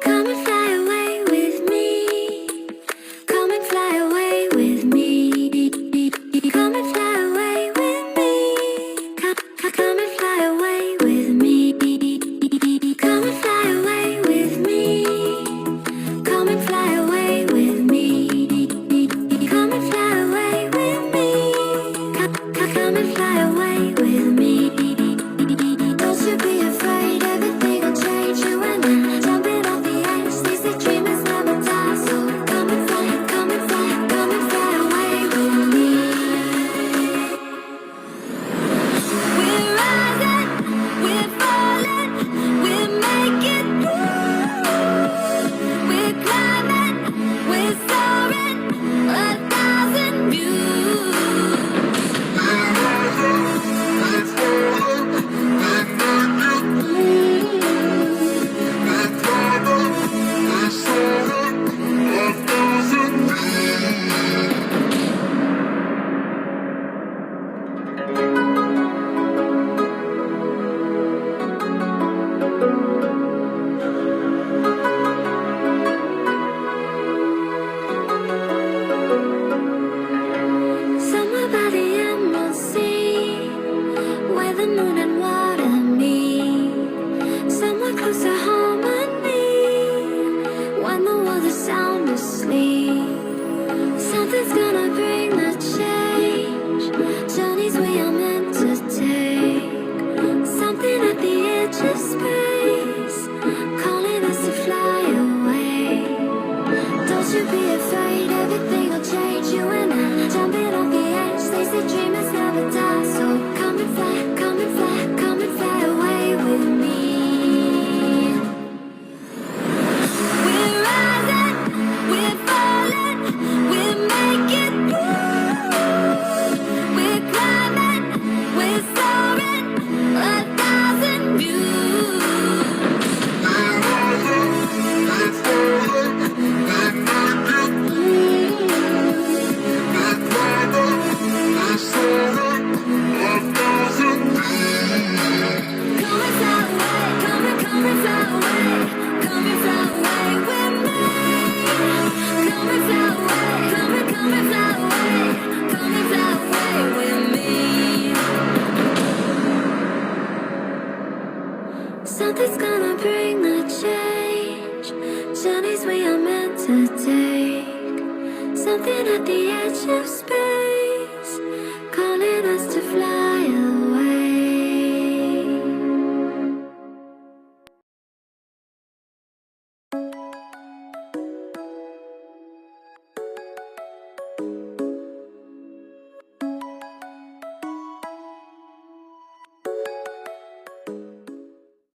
Come and fly away with me. Come and fly away with me. Come and fly away with me. Come and fly away with me. Come and fly away with me. Come and fly away with me. Come and fly away with me. Come and fly away with me. Don't you be afraid, everything will change. You and I, jumping off the edge. They say dreamers never die, so come and fly, come and fly, come and fly away with me. We're rising, we're falling, we're making through. We're climbing, we're soaring, 1,000 views. Somewhere by the emerald sea, where the moon and water meet. Somewhere close to harmony, when the world is sound asleep. Something's gonna bring the change, journeys we are meant to take. Something at the edge of space, calling us to fly away. Don't you be afraid, everything will change. You and I, jumping off the edge. They say dreamers never die, so come and fly, come and fly, come and fly away with me. We're rising, we're falling, we're making through. We're climbing, we're soaring, 1,000 views. Come and fly away, come and fly away, come and fly away with me. Come and fly away, come and fly away, come and fly away with me. Something's gonna bring the change, journeys we are meant to take. Something at the edge of space.